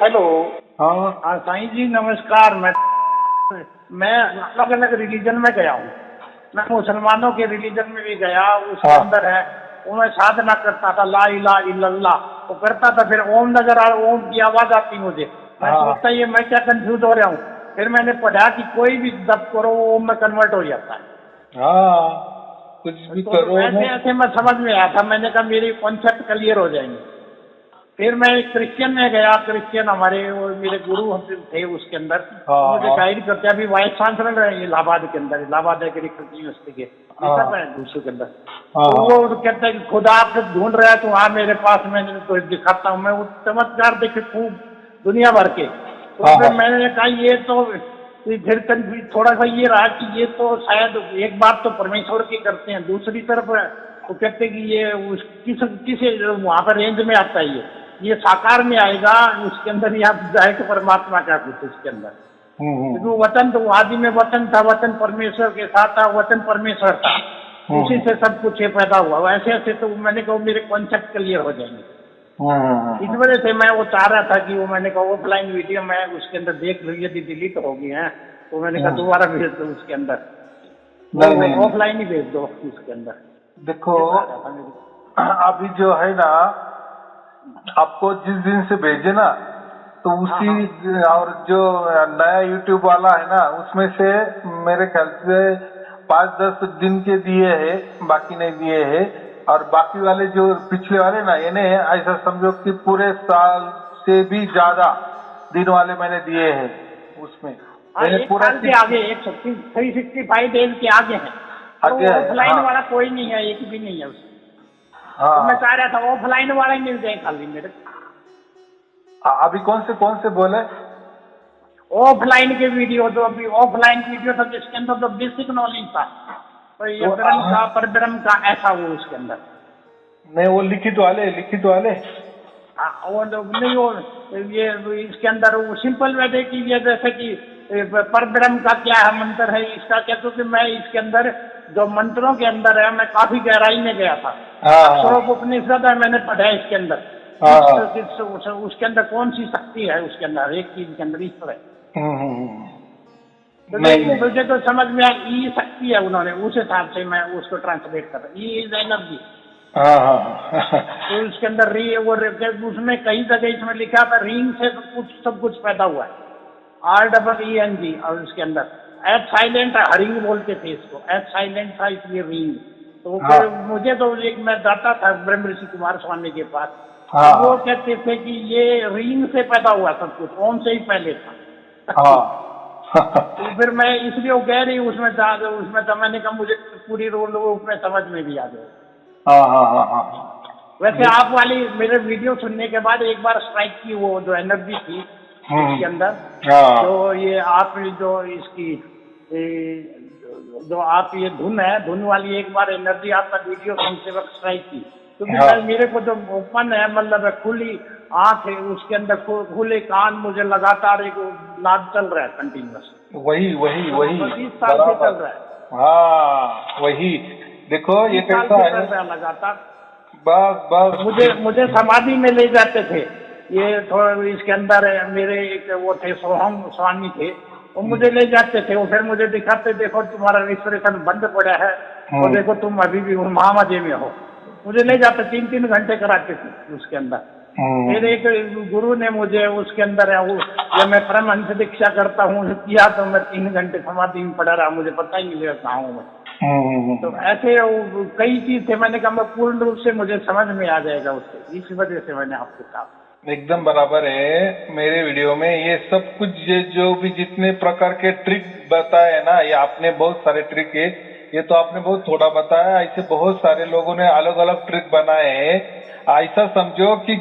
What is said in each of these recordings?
Hello. हाँ हाँ साईं जी नमस्कार। मैं अलग अलग रिलीजन में गया हूँ। मैं मुसलमानों के रिलीजन में भी गया, उसके हाँ अंदर है वो मैं साधना करता था, ला इलाहा इल्लल्लाह वो करता था। फिर ओम नजर आ, ओम की आवाज आती मुझे, मैं हाँ सोचता ये मैं क्या कंफ्यूज हो रहा हूँ। फिर मैंने पढ़ा कि कोई भी जप करो वो ओम में कन्वर्ट हो जाता है। हाँ, कुछ भी तो करो ऐसे ना। ऐसे मैं समझ में आया था, मैंने कहा मेरी कॉन्सेप्ट क्लियर हो जाएंगे। फिर मैं एक क्रिश्चियन में गया, क्रिश्चियन हमारे वो मेरे गुरु थे उसके अंदर, हाँ वो मुझे हाँ गाइड करते हैं। अभी वाइस चांसलर है इलाहाबाद के अंदर, इलाहाबाद एग्रीकल्चर यूनिवर्सिटी के, ये सब हाँ है दूसरे के अंदर। हाँ तो हाँ वो कहते हैं कि खुदा आपको ढूंढ रहा है तो हाँ मेरे पास, मैंने तो दिखाता हूँ। मैं वो चमत्कार देखे खूब दुनिया भर के। तो हाँ फिर हाँ मैंने कहा ये तो फिर थोड़ा सा ये रहा कि ये तो शायद एक बात तो परमेश्वर की करते हैं, दूसरी तरफ वो कहते हैं कि ये उस किस वहाँ पर रेंज में आता है, ये साकार में आएगा, उसके अंदर ही आप जाएगा परमात्मा का कुछ उसके अंदर। क्योंकि वो वचन तो आदि में वचन था, वचन परमेश्वर के साथ था, वचन परमेश्वर था, उसी हम्म से सब कुछ ये पैदा हुआ। ऐसे ऐसे तो मैंने कहा मेरे कॉन्सेप्ट क्लियर हो जाएंगे। इस हम्म वजह से मैं वो चाह रहा था कि वो मैंने कहा ऑफलाइन वीडियो मैं उसके अंदर देख लूँ, यदि डिलीट हो गई है तो मैंने कहा हम्म, दोबारा भेज दो उसके अंदर, नहीं नहीं वो नहीं, ऑफलाइन ही भेज दो उसके अंदर। देखो ये चाह रहा था मेरी। अभी जो है ना, आपको जिस दिन से भेजे ना, तो हाँ उसी हाँ और जो नया यूट्यूब वाला है ना, उसमें से मेरे ख्याल से 5-10 दिन के दिए हैं, बाकी नहीं दिए हैं। और बाकी वाले जो पिछले वाले ना, इन्हें ऐसा समझो कि पूरे साल से भी ज्यादा दिन वाले मैंने दिए हैं उसमें। हाँ, इन्हें एक पूरा साल के आगे, 365 डेज के आगे है। और आगे वो है। ऑफलाइन हाँ वाला कोई नहीं है, एक भी नहीं है उसमें। तो मैं हाँ चाह रहा था ऑफलाइन वाला ही मिल जाए खाली मेरे हाँ, अभी कौन से बोले? ऑफलाइन के वीडियो। तो अभी ऑफलाइन वीडियो था जिसके अंदर तो बेसिक नॉलेज था, तो ये वो ब्रह्म का परब्रह्म का ऐसा वो उसके अंदर। नहीं, वो लिखित वाले। वो नहीं, वो ये इसके अंदर वो सिंपल वैसे कि ये जैसे कि परब्रह्म का क्या है मंत्र है इसका क्या, क्योंकि मैं इसके अंदर जो मंत्रों के अंदर है मैं काफी गहराई में गया था। हाँ अक्षरोपनिषद है, मैंने पढ़ा है इसके अंदर हाँ उसके अंदर कौन सी शक्ति है उसके अंदर, एक चीज के अंदर ईश्वर है। तो नहीं नहीं। मुझे तो समझ में आया ई शक्ति है, उन्होंने उस हिसाब से मैं उसको ट्रांसलेट कर रहा, ई इज एनर्जी। हाँ हाँ तो उसके अंदर उसमें कई जगह इसमें लिखा था रिंग से सब कुछ पैदा हुआ है, REENG। और उसके अंदर एच साइलेंट हरिंग बोलते थे इसको, एच साइलेंट था इसलिए रिंग। तो हाँ फिर मुझे तो एक मैं जाता था ब्रह्म ऋषि कुमार स्वामी के पास, तो वो हाँ कहते थे कि ये रिंग से पैदा हुआ सब कुछ, ओम से ही पहले था। हाँ तो फिर मैं इसलिए वो कह रही उसमें तो मैंने कहा मुझे पूरी रोल उसमें समझ में भी आ जाए। हाँ हाँ हाँ। वैसे आप वाली मेरे वीडियो सुनने के बाद एक बार स्ट्राइक की वो जो एनर्जी थी इसके अंदर, हाँ जो ये आप जो इसकी जो आप ये धुन है, धुन वाली एक बार एनर्जी आपका वीडियो सुनते वक्त स्ट्राइक की। क्योंकि हाँ, मेरे को जो ओपन है, मतलब खुली आंख है उसके अंदर, खुले कान, मुझे लगातार एक नाद चल रहा है कंटिन्यूअस। वही वही वही 20 साल से चल बराबर। रहा है, हाँ वही, देखो ये 20 साल कैसा से है। चल रहा है लगातार। बस बस। मुझे मुझे समाधि में ले जाते थे ये, थोड़ा इसके अंदर मेरे एक वो थे सोहम स्वामी थे, वो मुझे ले जाते थे। वो फिर मुझे दिखाते, देखो तुम्हारा रिजर्वेशन बंद पड़ा है और देखो तुम अभी भी महामजे में हो। मुझे ले जाते 3-3 घंटे कराते थे उसके अंदर। फिर एक गुरु ने मुझे उसके अंदर है वो, जब मैं परमहंस दीक्षा करता हूँ किया, तो मैं 3 घंटे समाधि में पड़ा रहा, मुझे पता ही नहीं लगा कहाँ हूँ मैं। तो ऐसे कई चीज थे, मैंने कहा मैं पूर्ण रूप से मुझे समझ में आ जाएगा उससे, इस वजह से मैंने आपको कहा। एकदम बराबर है। मेरे वीडियो में ये सब कुछ, ये जो भी जितने प्रकार के ट्रिक बताए है ना, ये आपने बहुत सारे ट्रिक है, ये तो आपने बहुत थोड़ा बताया। ऐसे बहुत सारे लोगों ने अलग अलग ट्रिक बनाए हैं। ऐसा समझो कि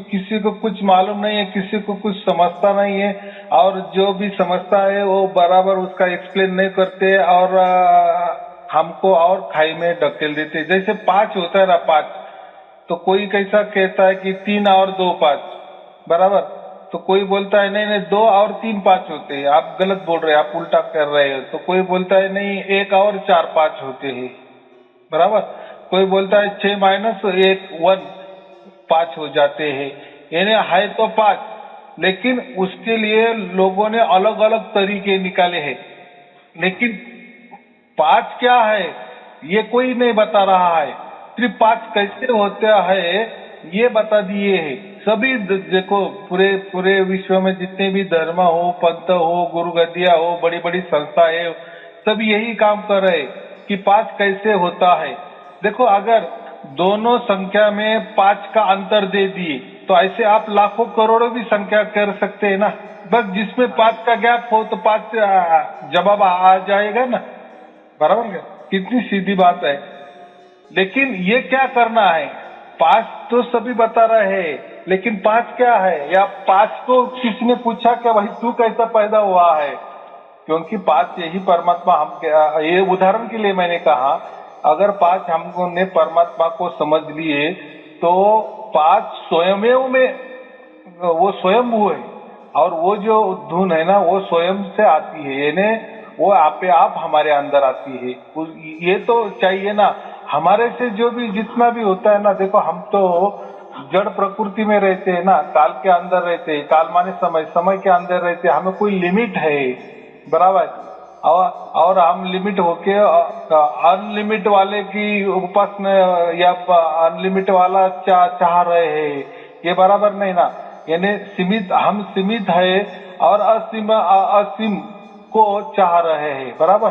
किसी को कुछ मालूम नहीं है, किसी को कुछ समझता नहीं है, और जो भी समझता है वो बराबर उसका एक्सप्लेन नहीं करते, और हमको और खाई में ढकेल देते। जैसे 5 होता है ना, 5, तो कोई कैसा कहता है कि 3 और 2 5 बराबर, तो कोई बोलता है नहीं नहीं 2 और 3 5 होते हैं, आप गलत बोल रहे हैं, आप उल्टा कर रहे हो। तो कोई बोलता है नहीं 1 और 4 5 होते हैं बराबर। कोई बोलता है 6 - 1 1 5 हो जाते हैं, यानी है तो 5, लेकिन उसके लिए लोगों ने अलग अलग तरीके निकाले हैं। लेकिन 5 क्या है ये कोई नहीं बता रहा है, सिर्फ 5 कैसे होता है ये बता दिए है। सभी देखो पूरे विश्व में जितने भी धर्म हो, पंथ हो, गुरु गद्दियां हो, बड़ी बड़ी संस्थाएं, सब यही काम कर रहे कि 5 कैसे होता है। देखो अगर दोनों संख्या में 5 का अंतर दे दिए तो ऐसे आप लाखों करोड़ों भी संख्या कर सकते हैं ना। बस जिसमें 5 का गैप हो तो 5 जवाब आ जाएगा ना, बराबर क्या? कितनी सीधी बात है। लेकिन ये क्या करना है, 5 तो सभी बता रहे हैं, लेकिन 5 क्या है, या 5 को किसी ने पूछा क्या भाई तू कैसा पैदा हुआ है? क्योंकि 5 यही परमात्मा हम, ये उदाहरण के लिए मैंने कहा, अगर 5 हमको ने परमात्मा को समझ लिए तो 5 स्वयमेव में वो स्वयं है, और वो जो धुन है ना वो स्वयं से आती है, यानी वो आपे आप हमारे अंदर आती है। ये तो चाहिए ना, हमारे से जो भी जितना भी होता है ना, देखो हम तो जड़ प्रकृति में रहते हैं ना, काल के अंदर रहते हैं, काल माने समय के अंदर रहते हैं, हमें कोई लिमिट है, बराबर। और हम लिमिट होके अनलिमिट वाले की उपासना या अनलिमिट वाला चाह रहे हैं, ये बराबर नहीं ना। यानी हम सीमित है और असीम को चाह रहे हैं, बराबर।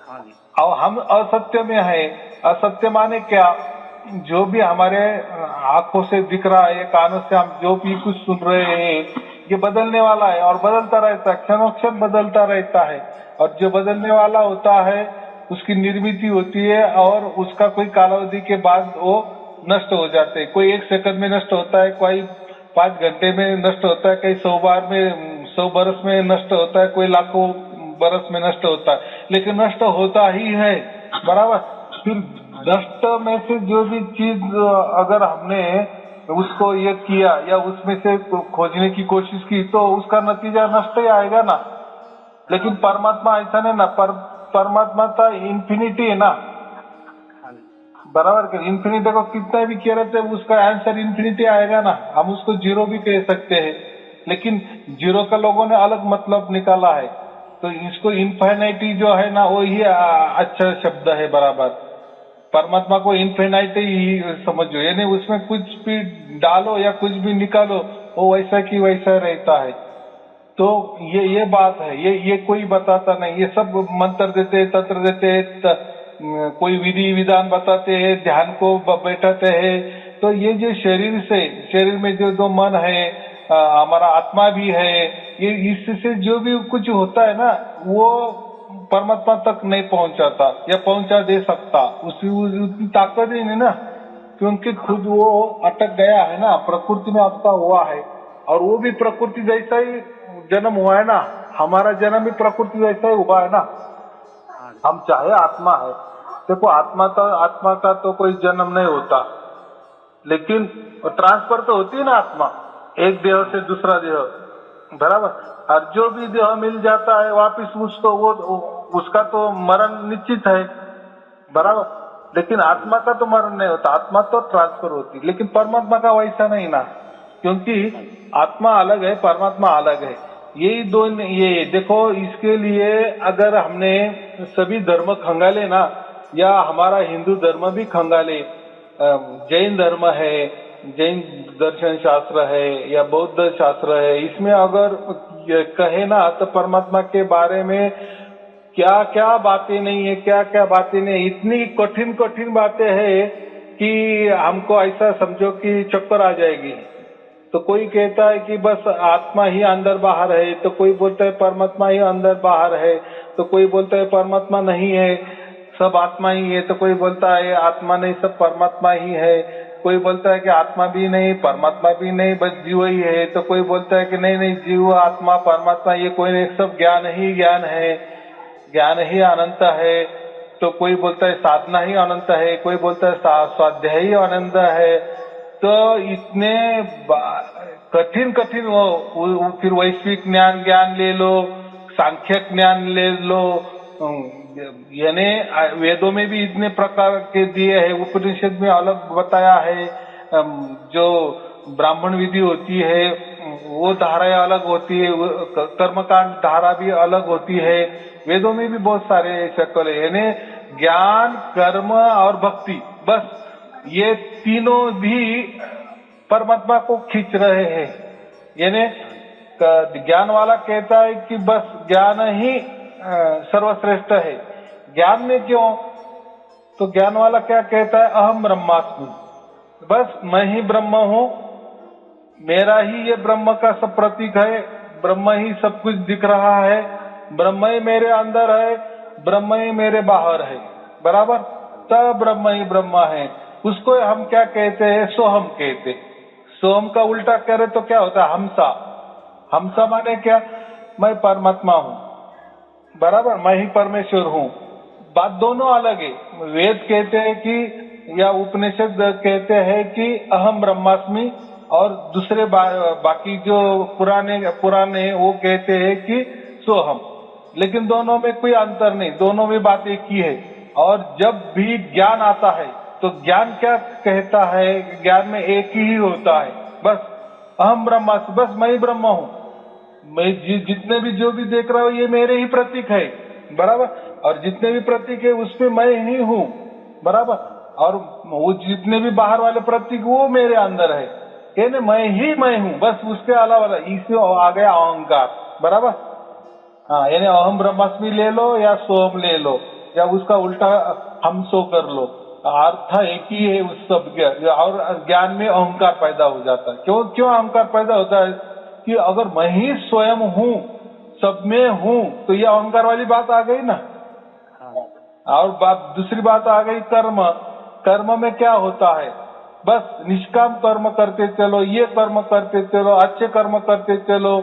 हाँ जी। और हम असत्य में है। असत्य माने क्या, जो भी हमारे आंखों से दिख रहा है, कानों से हम जो भी कुछ सुन रहे हैं, ये बदलने वाला है और बदलता रहता है, क्षणोक्षण बदलता रहता है। और जो बदलने वाला होता है उसकी निर्मिति होती है और उसका कोई कालावधि के बाद वो नष्ट हो जाते हैं। कोई 1 सेकंड में नष्ट होता है, कोई 5 घंटे में नष्ट होता है, कई 100 बार में 100 बरस में नष्ट होता है, कोई लाखों बरस में नष्ट होता है, लेकिन नष्ट होता ही है, बराबर। फिर नष्ट में से जो भी चीज अगर हमने उसको ये किया या उसमें से खोजने की कोशिश की तो उसका नतीजा नष्ट ही आएगा ना। लेकिन परमात्मा ऐसा नहीं ना, परमात्मा तो इन्फिनिटी है ना, बराबर। इन्फिनिटी को कितना भी किया रहता है उसका आंसर इन्फिनिटी आएगा ना। हम उसको जीरो भी कह सकते हैं, लेकिन जीरो का लोगों ने अलग मतलब निकाला है, तो इसको इन्फिनिटी जो है ना वो ही अच्छा शब्द है, बराबर। परमात्मा को इन्फिनिटी ही समझो, यानी उसमें कुछ भी डालो या कुछ भी निकालो वो वैसा की वैसा रहता है। तो ये बात है, ये कोई बताता नहीं। ये सब मंत्र देते, तंत्र देते, कोई विधि विधान बताते हैं, ध्यान को बैठाते हैं। तो ये जो शरीर में जो मन है, हमारा आत्मा भी है, ये इससे जो भी कुछ होता है ना वो परमात्मा तक नहीं पहुंचाता या पहुंचा दे सकता, उतनी ताकत ही नहीं ना, क्योंकि खुद वो अटक गया है ना, प्रकृति में अटका हुआ है। और वो भी प्रकृति जैसा ही जन्म हुआ है ना, हमारा जन्म भी प्रकृति जैसा ही हुआ है ना। हम चाहे आत्मा है, देखो आत्मा का तो कोई जन्म नहीं होता, लेकिन ट्रांसफर तो होती है ना आत्मा, एक देह से दूसरा देह, बराबर। और जो भी देह मिल जाता है वापिस उसको उसका तो मरण निश्चित है, बराबर। लेकिन आत्मा का तो मरण नहीं होता, आत्मा तो ट्रांसफर होती, लेकिन परमात्मा का वैसा नहीं ना, क्योंकि आत्मा अलग है, परमात्मा अलग है। यही दो, ये देखो, इसके लिए अगर हमने सभी धर्म खंगाले ना, या हमारा हिंदू धर्म भी खंगाले, जैन धर्म है, जैन दर्शन शास्त्र है या बौद्ध शास्त्र है, इसमें अगर कहे ना तो परमात्मा के बारे में क्या क्या बातें नहीं है, क्या क्या बातें नहीं, इतनी कठिन कठिन बातें हैं कि हमको ऐसा समझो कि चक्कर आ जाएगी। तो कोई कहता है कि बस आत्मा ही अंदर बाहर है, तो कोई बोलता है परमात्मा ही अंदर बाहर है, तो कोई बोलता है परमात्मा नहीं है, सब आत्मा ही है, तो कोई बोलता है आत्मा नहीं सब परमात्मा ही है, कोई बोलता है कि आत्मा भी नहीं परमात्मा भी नहीं बस जीव ही है, तो कोई बोलता है कि नहीं जीव आत्मा परमात्मा ये कोई नहीं, सब ज्ञान ही ज्ञान है, ज्ञान ही अनंत है। तो कोई बोलता है साधना ही अनंत है, कोई बोलता है स्वाध्याय ही अनंत है। तो इतने कठिन फिर वैश्विक ज्ञान ले लो, सांख्यिक ज्ञान ले लो, यानी वेदों में भी इतने प्रकार के दिए हैं, उपनिषद में अलग बताया है, जो ब्राह्मण विधि होती है वो धाराएं अलग होती है, कर्मकांड धारा भी अलग होती है। वेदों में भी बहुत सारे शक्ल है, यानी ज्ञान, कर्म और भक्ति, बस ये तीनों भी परमात्मा को खींच रहे हैं। यानी ज्ञान वाला कहता है कि बस ज्ञान ही सर्वश्रेष्ठ है। ज्ञान में क्यों? तो ज्ञान वाला क्या कहता है? अहम ब्रह्मास्मि, बस मैं ही ब्रह्म हूँ, मेरा ही ये ब्रह्म का सब प्रतीक है, ब्रह्म ही सब कुछ दिख रहा है, ब्रह्म ही मेरे अंदर है, ब्रह्म ही मेरे बाहर है, बराबर। तब ब्रह्म ही ब्रह्म है। उसको हम क्या कहते हैं? सोहम कहते। सोहम का उल्टा करे तो क्या होता है? हमसा। हमसा माने क्या? मैं परमात्मा हूँ, बराबर, मैं ही परमेश्वर हूँ। बात दोनों अलग है। वेद कहते हैं कि, या उपनिषद कहते हैं कि अहम ब्रह्मास्मि, और दूसरे बाकी जो पुराने वो कहते हैं कि सोहम। लेकिन दोनों में कोई अंतर नहीं, दोनों में बात एक ही है। और जब भी ज्ञान आता है तो ज्ञान क्या कहता है? ज्ञान में एक ही होता है, बस अहम ब्रह्मास्मि, बस मैं ही ब्रह्म हूँ। मैं जितने भी जो भी देख रहा हूँ ये मेरे ही प्रतीक है, बराबर। और जितने भी प्रतीक है उसमें मैं ही हूँ, बराबर। और वो जितने भी बाहर वाले प्रतीक वो मेरे अंदर है, यानी मैं हूँ, बस उसके अलावा। इसे आ गया अहंकार, बराबर। हाँ, यानी अहम ब्रह्मास्मि ले लो या सोहम ले लो, या उसका उल्टा हम सो कर लो, अर्थ एक ही है उस सब के। और ज्ञान में अहंकार पैदा हो जाता है। क्यों अहंकार पैदा होता है? कि अगर मैं ही स्वयं हूँ, सब में हूँ, तो ये अहंकार वाली बात आ गई ना। और दूसरी बात आ गई कर्म। कर्म में क्या होता है? बस निष्काम कर्म करते चलो, ये कर्म करते चलो, अच्छे कर्म करते चलो,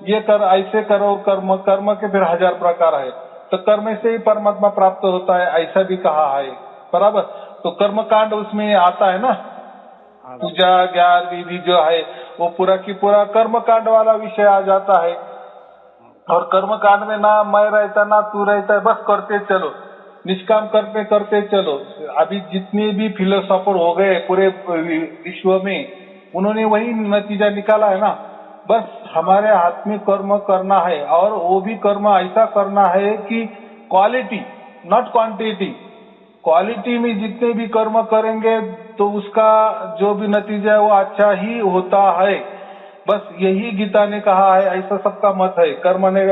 ये कर, ऐसे करो कर्म। कर्म के फिर 1000 प्रकार है, तो कर्म से ही परमात्मा प्राप्त होता है, ऐसा भी कहा है, बराबर। तो कर्म कांड उसमें आता है ना, पूजा ज्ञान विधि जो है वो पूरा की पूरा कर्म कांड वाला विषय आ जाता है। और कर्म कांड में ना मैं रहता ना तू रहता है, बस करते चलो, निष्काम कर्म करते चलो। अभी जितने भी फिलोसोफर हो गए पूरे विश्व में, उन्होंने वही नतीजा निकाला है ना, बस हमारे हाथ में कर्म करना है, और वो भी कर्म ऐसा करना है कि क्वालिटी नॉट क्वांटिटी। क्वालिटी में जितने भी कर्म करेंगे तो उसका जो भी नतीजा है वो अच्छा ही होता है। बस यही गीता ने कहा है, ऐसा सबका मत है। कर्म ने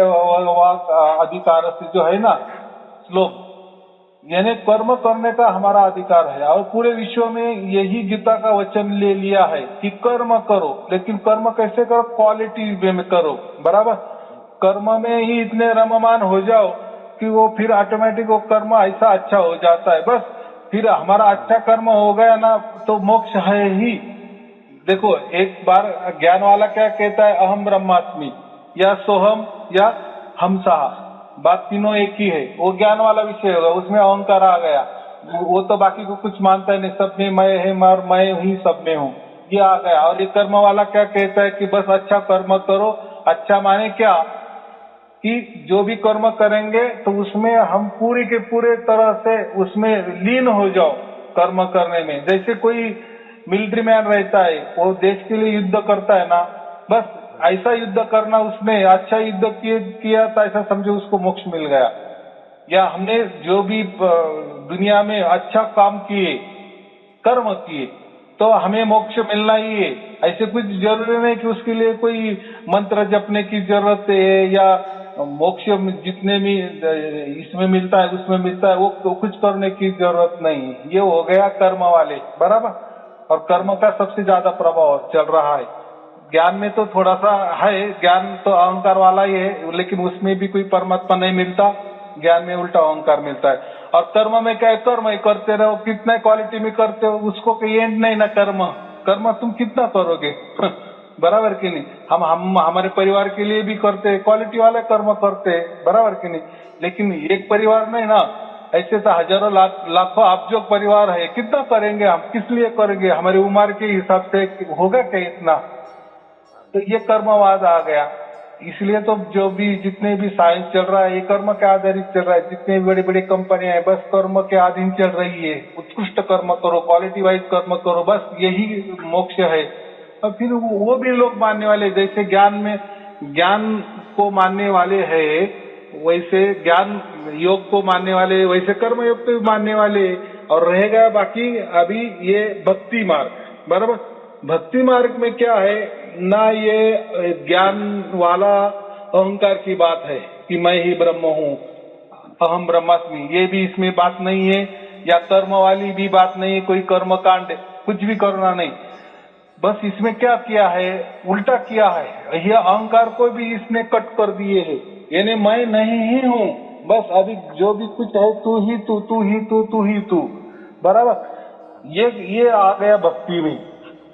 अधिकार से जो है ना श्लोक, यानी कर्म करने का हमारा अधिकार है। और पूरे विश्व में यही गीता का वचन ले लिया है कि कर्म करो, लेकिन कर्म कैसे करो? क्वालिटी में करो, बराबर। कर्म में ही इतने रममान हो जाओ कि वो फिर ऑटोमेटिक वो कर्म ऐसा अच्छा हो जाता है, बस फिर हमारा अच्छा कर्म हो गया ना तो मोक्ष है ही। देखो, एक बार ज्ञान वाला क्या कहता है? अहम ब्रह्मास्मि, या सोहम, या हमसा, बात तीनों एक ही है। वो ज्ञान वाला विषय होगा, उसमें अहंकार आ गया, वो तो बाकी को कुछ मानता है नहीं, सब में मैं है, मैं ही सब में हूँ, ये आ गया। और ये कर्म वाला क्या कहता है कि बस अच्छा कर्म करो। अच्छा माने क्या? कि जो भी कर्म करेंगे तो उसमें हम पूरी के पूरे तरह से उसमें लीन हो जाओ कर्म करने में। जैसे कोई मिलिट्री मैन रहता है, वो देश के लिए युद्ध करता है ना, बस ऐसा युद्ध करना, उसने अच्छा युद्ध किया तो ऐसा समझो उसको मोक्ष मिल गया। या हमने जो भी दुनिया में अच्छा काम किए, कर्म किए, तो हमें मोक्ष मिलना ही है। ऐसे कुछ जरूरी नहीं कि उसके लिए कोई मंत्र जपने की जरूरत है, या मोक्ष जितने भी इसमें मिलता है उसमें मिलता है, वो कुछ करने की जरूरत नहीं। ये हो गया कर्म वाले, बराबर। और कर्म का सबसे ज्यादा प्रभाव चल रहा है। ज्ञान में तो थोड़ा सा है, ज्ञान तो अहंकार वाला ही है, लेकिन उसमें भी कोई परमात्मा नहीं मिलता, ज्ञान में उल्टा अहंकार मिलता है। और कर्म में क्या है? कर्म ही करते रहो, कितना क्वालिटी में करते हो, उसको कोई एंड नहीं ना। कर्म तुम कितना करोगे बराबर कि नहीं? हम हमारे परिवार के लिए भी करते हैं, क्वालिटी वाले कर्म करते हैं, बराबर कि नहीं? लेकिन एक परिवार नहीं ना, ऐसे तो हजारों लाखों अब्जों परिवार है, कितना करेंगे हम? किस लिए करेंगे? हमारी उम्र के हिसाब से होगा क्या इतना? तो ये कर्मवाद आ गया। इसलिए तो जो भी जितने भी साइंस चल रहा है ये कर्म के आधारित चल रहा है। जितने भी बड़ी बड़ी कंपनियां हैं बस कर्म के अधीन चल रही है। उत्कृष्ट कर्म करो, क्वालिटी वाइज कर्म करो, बस यही मोक्ष है। और फिर वो भी लोग मानने वाले, जैसे ज्ञान को मानने वाले हैं, वैसे ज्ञान योग को मानने वाले, वैसे कर्म योग को भी मानने वाले, और रहेगा बाकी अभी ये भक्ति मार्ग, बराबर। भक्ति मार्ग में क्या है ना, ये ज्ञान वाला अहंकार की बात है कि मैं ही ब्रह्म हूँ, अहम ब्रह्मास्मि, ये भी इसमें बात नहीं है, या कर्म वाली भी बात नहीं है, कोई कर्म कांड कुछ भी करना नहीं। बस इसमें क्या किया है, उल्टा किया है, यह अहंकार को भी इसने कट कर दिए है, यानी मैं नहीं ही हूँ, बस अभी जो भी कुछ है तू ही तू, तू ही तू, तू ही तू, बराबर। ये आ गया भक्ति में,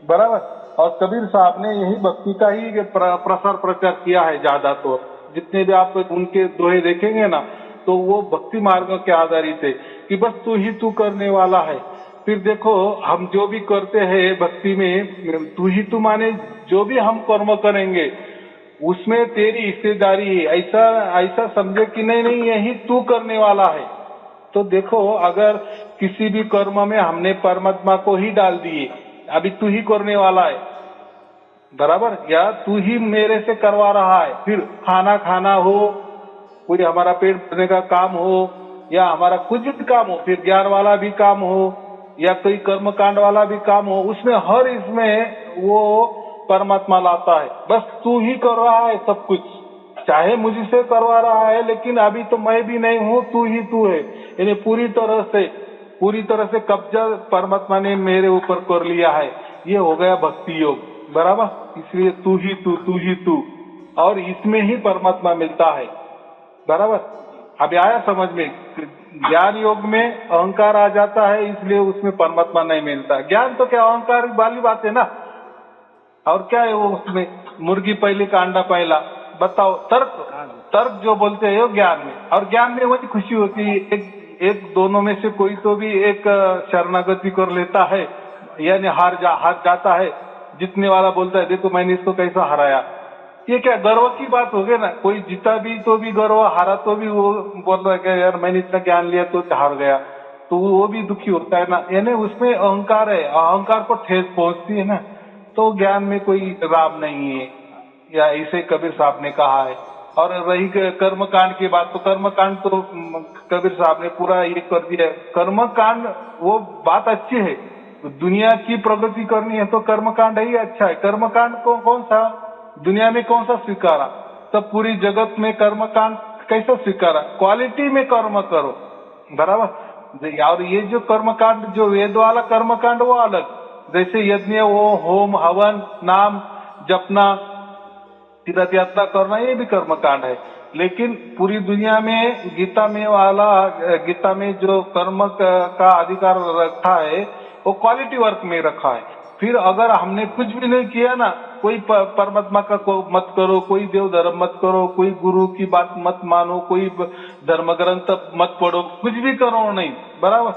बराबर। और कबीर साहब ने यही भक्ति का ही प्रसार प्रचार किया है ज्यादा। तो जितने भी आप उनके दोहे देखेंगे ना, तो वो भक्ति मार्ग के आधारित है कि बस तू ही तू करने वाला है। फिर देखो हम जो भी करते हैं भक्ति में, तू ही तू माने जो भी हम कर्म करेंगे उसमें तेरी हिस्सेदारी है, ऐसा समझे कि नहीं यही तू करने वाला है। तो देखो अगर किसी भी कर्म में हमने परमात्मा को ही डाल दिए, अभी तू ही करने वाला है, बराबर, या तू ही मेरे से करवा रहा है। फिर खाना हो, कोई हमारा पेट भरने का काम हो, या हमारा कुछ भी काम हो, फिर ज्ञान वाला भी काम हो, या कोई कर्म कांड वाला भी काम हो, उसमें हर इसमें वो परमात्मा लाता है। बस तू ही कर रहा है सब कुछ, चाहे मुझसे करवा रहा है, लेकिन अभी तो मैं भी नहीं हूँ, तू ही तू है। यानी पूरी तरह से कब्जा परमात्मा ने मेरे ऊपर कर लिया है। ये हो गया भक्ति योग, बराबर। इसलिए तू ही तू, तू ही तू, और इसमें ही परमात्मा मिलता है, बराबर। अभी आया समझ में। ज्ञान योग में अहंकार आ जाता है, इसलिए उसमें परमात्मा नहीं मिलता। ज्ञान तो क्या अहंकार वाली बात है ना, और क्या है वो, उसमें मुर्गी पहले का अंडा पहला, बताओ। तर्क जो बोलते हैं वो ज्ञान में, और ज्ञान में वही खुशी होती है, एक दोनों में से कोई तो भी एक शरणागति कर लेता है, यानी हार जाता है। जीतने वाला बोलता है देखो मैंने इसको कैसा हराया। ये क्या गर्व की बात हो गई ना, कोई जीता भी तो भी गर्व, हारा तो भी वो बोल रहा है कि यार मैंने इतना ज्ञान लिया तो हार गया, तो वो भी दुखी होता है ना। यानी उसमें अहंकार है, अहंकार को ठेस पहुंचती है ना, तो ज्ञान में कोई राम नहीं है, या इसे कबीर साहब ने कहा है। और रही कर्म कांड की बात, तो कर्म कांड तो कबीर साहब ने पूरा ये कर दिया। कर्म कांड वो बात अच्छी है, दुनिया की प्रगति करनी है तो कर्म कांड ही अच्छा है। कर्म कांड को कौन सा दुनिया में कौन सा स्वीकारा, तब पूरी जगत में कर्म कांड कैसा स्वीकारा, क्वालिटी में कर्म करो, बराबर। और ये जो कर्म कांड, जो वेद वाला कर्म कांड वो अलग, जैसे यज्ञ वो होम हवन नाम जपना तीर्थ यात्रा करना, ये भी कर्म कांड है। लेकिन पूरी दुनिया में गीता में जो कर्म का अधिकार रखा है वो क्वालिटी वर्क में रखा है। फिर अगर हमने कुछ भी नहीं किया ना, कोई परमात्मा का को मत करो, कोई देव धर्म मत करो, कोई गुरु की बात मत मानो, कोई धर्म ग्रंथ मत पढ़ो, कुछ भी करो नहीं, बराबर।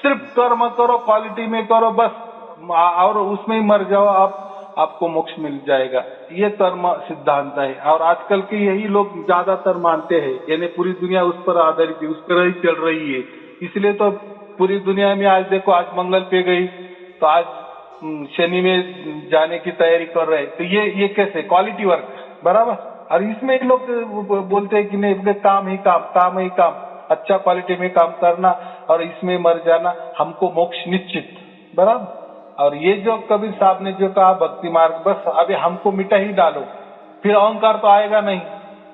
सिर्फ कर्म करो, क्वालिटी में करो बस, और उसमें ही मर जाओ आपको मोक्ष मिल जाएगा। ये कर्म सिद्धांत है, और आजकल के यही लोग ज्यादातर मानते हैं, यानी पूरी दुनिया उस पर आधारित है, उस पर ही चल रही है। इसलिए तो पूरी दुनिया में आज देखो, आज मंगल पे गई तो आज शनि में जाने की तैयारी कर रहे हैं, तो ये कैसे क्वालिटी वर्क, बराबर। और इसमें लोग बोलते हैं कि नहीं, काम ही काम, अच्छा क्वालिटी में काम करना और इसमें मर जाना, हमको मोक्ष निश्चित, बराबर। और ये जो कबीर साहब ने जो कहा भक्ति मार्ग, बस अभी हमको मिटा ही डालो, फिर अहंकार तो आएगा नहीं,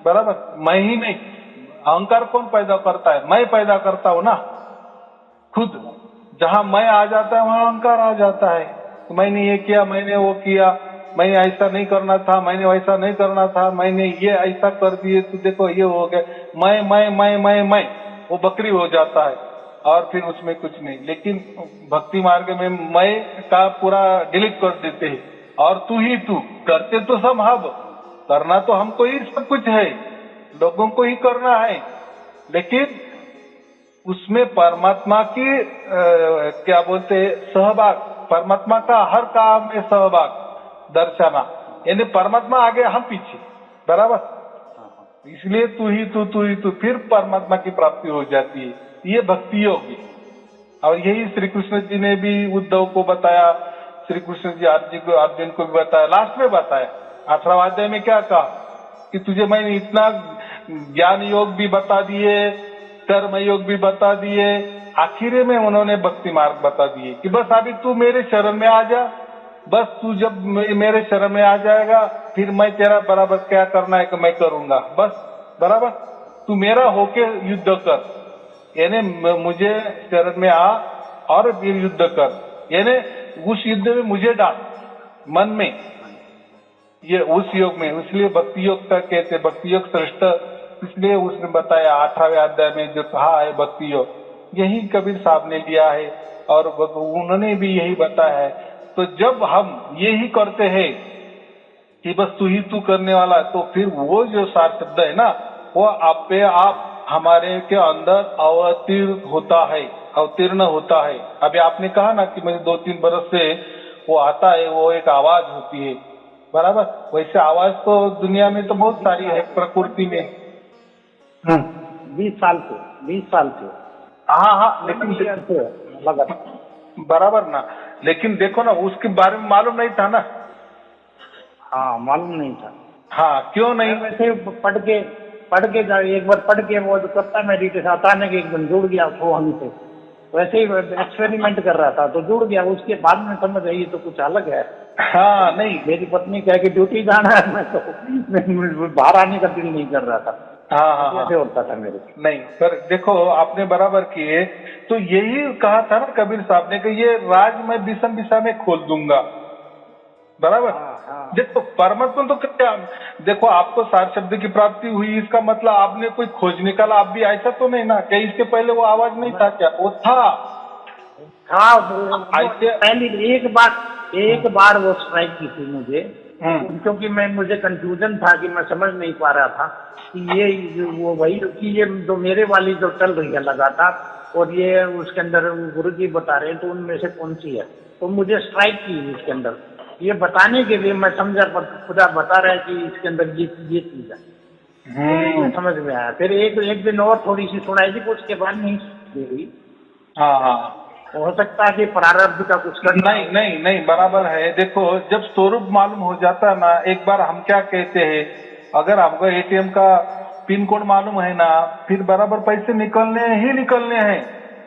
बराबर। मैं ही नहीं, अहंकार कौन पैदा करता है, मैं पैदा करता हूँ ना खुद। जहां मैं आ जाता है वहां अहंकार आ जाता है, तो मैंने ये किया, मैंने वो किया, मैंने ऐसा नहीं करना था, मैंने वैसा नहीं करना था, मैंने ये ऐसा कर दिए तो देखो ये हो गया, मैं वो बकरी हो जाता है, और फिर उसमें कुछ नहीं। लेकिन भक्ति मार्ग में मैं का पूरा डिलीट कर देते हैं, और तू ही तू, करते तो सब हम, करना तो हमको ही सब कुछ है, लोगों को ही करना है, लेकिन उसमें परमात्मा की क्या बोलते हैं सहभाग, परमात्मा का हर काम में सहभाग दर्शाना, यानी परमात्मा आगे हम पीछे, बराबर। इसलिए तू ही तू, फिर परमात्मा की प्राप्ति हो जाती है। ये भक्ति योग है, और यही श्री कृष्ण जी ने भी उद्धव को बताया, श्री कृष्ण जी अर्जुन को भी बताया, लास्ट में बताया 18वां अध्याय में क्या कहा कि तुझे मैंने इतना ज्ञान योग भी बता दिए, कर्म योग भी बता दिए, आखिर में उन्होंने भक्ति मार्ग बता दिए कि बस अभी तू मेरे शरण में आ जा, बस तू जब मेरे शरण में आ जाएगा फिर मैं तेरा बराबर क्या करना है कि मैं करूंगा, बस बराबर तू मेरा होके युद्ध कर, यानी मुझे शरण में आ और फिर युद्ध कर, यानी उस युद्ध में मुझे डाल मन में, ये उस योग में, इसलिए भक्ति योग का कहते, भक्ति योग श्रेष्ठ इसलिए उसने बताया 18वें अध्याय में जो कहा है भक्ति योग, यही कबीर साहब ने लिया है और उन्होंने भी यही बताया है। तो जब हम यही करते हैं कि बस तू ही तू करने वाला, तो फिर वो जो सार शब्द है ना वो आप पे आप हमारे के अंदर अवतीर्ण होता है। अभी आपने कहा ना कि मुझे 2-3 बरस से वो आता है, वो एक आवाज होती है, बराबर, वैसे आवाज तो दुनिया में तो बहुत सारी है प्रकृति में। 20 साल से हाँ, लेकिन बराबर ना, लेकिन देखो ना उसके बारे में मालूम नहीं था ना। हाँ, मालूम नहीं था। हाँ, क्यों नहीं? वैसे पढ़ के एक बार पढ़ के वो करता मेडिटेशन, अचानक एक दिन जुड़ गया वो हमसे, वैसे ही एक्सपेरिमेंट कर रहा था तो जुड़ गया, उसके बाद में समझ आई तो कुछ अलग है। हाँ, नहीं, मेरी पत्नी कह के ड्यूटी जाना है, मैं बाहर आने का दिल नहीं कर रहा था। हाँ, कैसे होता था मेरे नहीं, पर देखो आपने बराबर किए, तो यही कहा था ना कबीर साहब ने कि ये राज मैं दिशा दिशा में खोल दूंगा, बराबर। हाँ। देखो परमात्मा तो क्या, देखो आपको सार शब्द की प्राप्ति हुई, इसका मतलब आपने कोई खोज निकाला, आप भी ऐसा तो नहीं ना क्या इसके पहले वो आवाज नहीं था क्या? वो था पहली एक बार वो स्ट्राइक की थी मुझे, क्योंकि मुझे कंफ्यूजन था कि मैं समझ नहीं पा रहा था कि ये वो वही कि ये जो मेरे वाली जो चल रही है लगातार, और ये उसके अंदर गुरु जी बता रहे हैं तो उनमें से कौन सी है, तो मुझे स्ट्राइक की इसके अंदर, ये बताने के लिए मैं समझा खुदा बता रहा है कि इसके अंदर ये चीज है, समझ में आया। फिर एक दिन और थोड़ी सी सुनाई थी, उसके बाद नहीं दे रही। हाँ, हो सकता है कि प्रारब्ध का कुछ करना। नहीं, बराबर है। देखो जब स्वरूप मालूम हो जाता है ना, एक बार हम क्या कहते हैं, अगर हमको एटीएम का पिन कोड मालूम है ना, फिर बराबर पैसे निकलने हैं,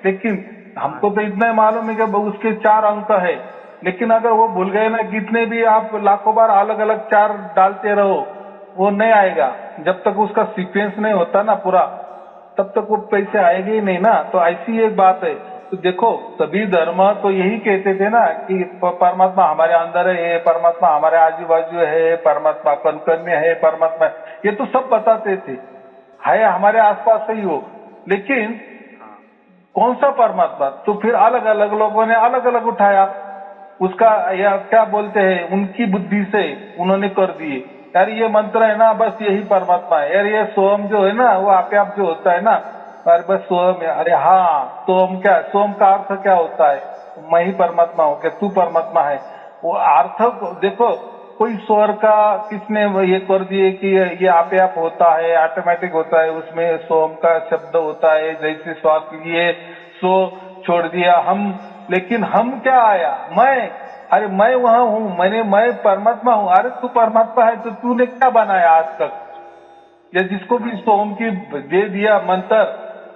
लेकिन हमको तो इतना ही मालूम है कि उसके 4 अंक है, लेकिन अगर वो भूल गए ना, कितने भी आप लाखों बार अलग अलग 4 डालते रहो वो नहीं आएगा, जब तक उसका सीक्वेंस नहीं होता ना पूरा, तब तक वो पैसे आएंगे ही नहीं ना। तो ऐसी एक बात है। तो देखो सभी धर्म तो यही कहते थे ना कि परमात्मा हमारे अंदर है, परमात्मा हमारे आजू बाजू है, परमात्मा कण में है, परमात्मा, ये तो सब बताते थे, है हमारे आसपास ही हो, लेकिन कौन सा परमात्मा? तो फिर अलग अलग लोगों ने अलग अलग उठाया उसका, या क्या बोलते हैं, उनकी बुद्धि से उन्होंने कर दिए, यार ये मंत्र है ना, बस यही परमात्मा है, यार ये सोम जो है ना वो आपे आप जो होता है ना, अरे बस सोम है, अरे हाँ सोम, क्या सोम का अर्थ क्या होता है? मैं ही परमात्मा हूँ, क्या तू परमात्मा है? वो अर्थ देखो, कोई स्वर का किसने ये कर दिए कि ये आपे आप होता है, ऑटोमेटिक होता है, उसमें सोम का शब्द होता है, जैसे श्वास लिए सो छोड़ दिया हम, लेकिन हम क्या आया, अरे मैं वहां हूँ, मैं परमात्मा हूँ। अरे तू परमात्मा है तो तूने क्या बनाया आज तक? या जिसको भी सोम की दे दिया मंत्र,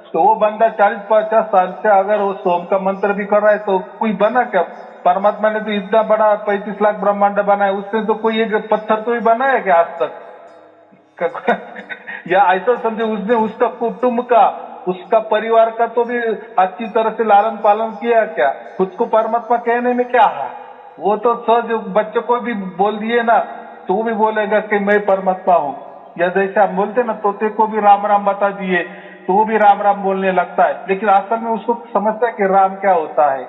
तो वो बंदा 40-50 साल से अगर वो सोम का मंत्र भी कर रहा है तो कोई बना क्या? परमात्मा ने तो इतना बड़ा 35 लाख ब्रह्मांड बनाया, उसने तो कोई एक पत्थर तो भी बनाया क्या आज तक? या ऐसा समझे उसने उसका कुटुंब का, उसका परिवार का तो भी अच्छी तरह से लालन पालन किया क्या? खुद को परमात्मा कहने में क्या है? वो तो सहज बच्चों को भी बोल दिए ना तो वो भी बोलेगा कि मैं परमात्मा हूँ। या जैसे हम बोलते ना, तोते को भी राम राम बता दिए तो वो भी राम राम बोलने लगता है, लेकिन असल में उसको समझता है कि राम क्या होता है,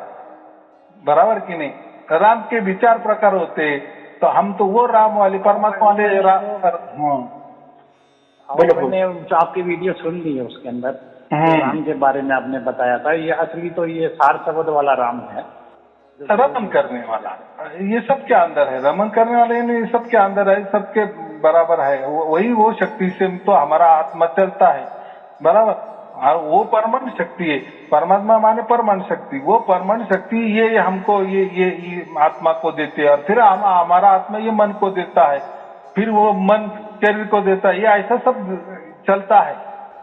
बराबर कि नहीं? राम के विचार प्रकार होते हैं, तो हम तो वो राम वाले परमात्मा वाले मैंने आपकी वीडियो सुन ली है, उसके अंदर राम के बारे में आपने बताया था, ये असली तो ये सार शब्द वाला राम है, रमन करने वाला, ये सब के अंदर है, रमन करने वाले नहीं, सबके अंदर है, सबके बराबर है, वही वो शक्ति से तो हमारा आत्मा चलता है, बराबर। और वो परमाणु शक्ति है। परमात्मा माने परमाणु शक्ति, वो परमाणु शक्ति ये हमको ये आत्मा को देते हैं, और फिर हमारा आत्मा ये मन को देता है, फिर वो मन शरीर को देता है। ये ऐसा सब चलता है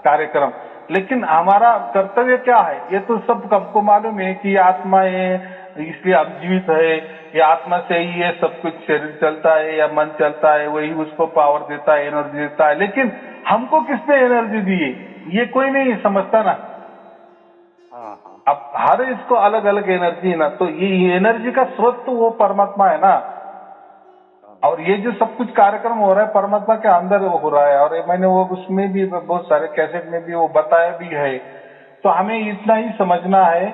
कार्यक्रम। लेकिन हमारा कर्तव्य क्या है, ये तो सब हमको मालूम है कि आत्मा है इसलिए हम जीवित है, ये आत्मा से ही ये सब कुछ शरीर चलता है या मन चलता है, वही उसको पावर देता है, एनर्जी देता है। लेकिन हमको किसने एनर्जी दी है ये कोई नहीं समझता ना। अब हर इसको अलग अलग एनर्जी है ना, तो ये एनर्जी का स्रोत तो वो परमात्मा है ना। और ये जो सब कुछ कार्यक्रम हो रहा है परमात्मा के अंदर हो रहा है, और मैंने वो उसमें भी बहुत सारे कैसेट में भी वो बताया भी है। तो हमें इतना ही समझना है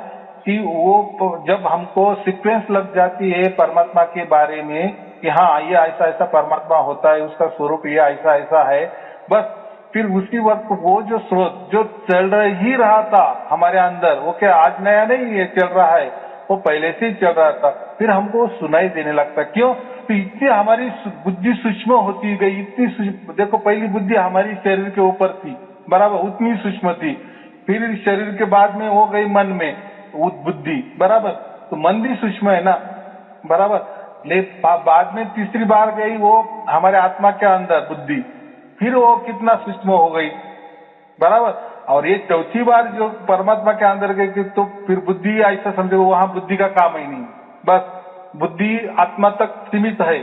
कि वो जब हमको सीक्वेंस लग जाती है परमात्मा के बारे में कि हाँ ये ऐसा ऐसा परमात्मा होता है, उसका स्वरूप ये ऐसा ऐसा है, बस फिर उसी वक्त वो जो स्रोत जो चल ही रहा था हमारे अंदर, वो क्या आज नया नहीं ये चल रहा है, वो पहले से ही चल रहा था, फिर हमको सुनाई देने लगता। क्यों? तो इतनी हमारी बुद्धि सूक्ष्म होती गई, इतनी देखो पहली बुद्धि हमारी शरीर के ऊपर थी, बराबर, उतनी सूक्ष्म थी। फिर शरीर के बाद में हो गई मन में बुद्धि, बराबर, तो मन भी सूक्ष्म है ना, बराबर। ले बाद में तीसरी बार गई वो हमारे आत्मा के अंदर बुद्धि, फिर वो कितना सूक्ष्म हो गई, बराबर। और ये चौथी बार जो परमात्मा के अंदर गई तो फिर बुद्धि ऐसा समझो वहां बुद्धि का काम ही नहीं, बस बुद्धि आत्मा तक सीमित है,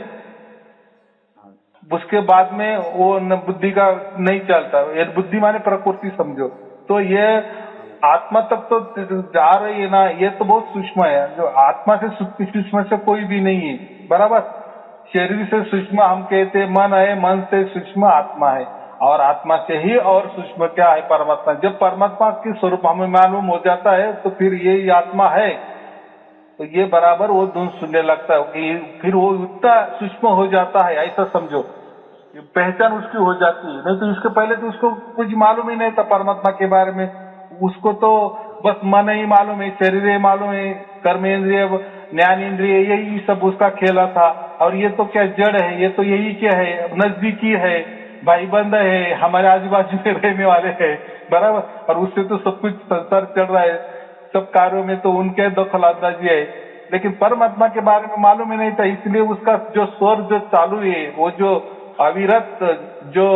उसके बाद में वो बुद्धि का नहीं चलता। ये बुद्धि माने प्रकृति समझो, तो ये आत्मा तक तो जा रही है ना, ये तो बहुत सूक्ष्म है। जो आत्मा से सूक्ष्म से कोई भी नहीं है, बराबर। शरीर से सूक्ष्म हम कहते मन है, मन से सूक्ष्म आत्मा है, और आत्मा से ही और सूक्ष्म क्या है परमात्मा। जब परमात्मा के स्वरूप हमें मालूम हो जाता है तो फिर ये आत्मा है, तो ये बराबर वो धुन सुनने लगता है कि फिर वो उतना सूक्ष्म हो जाता है, ऐसा समझो, पहचान उसकी हो जाती है। नहीं तो इसके पहले तो उसको कुछ मालूम ही नहीं था परमात्मा के बारे में, उसको तो बस मन ही मालूम है, शरीर मालूम है, कर्मेंद्रिय ज्ञान इंद्रिय यही सब उसका खेला था। और ये तो क्या जड़ है, ये तो यही क्या है, नजदीकी है, भाई बंद है, हमारे आजू बाजू में रहने वाले हैं, बराबर। और उससे तो सब कुछ संसार चल रहा है, सब कार्यों में तो उनके दखल अंदाजी है। लेकिन परमात्मा के बारे में मालूम ही नहीं था, इसलिए उसका जो स्वर जो चालू है, वो जो अविरत जो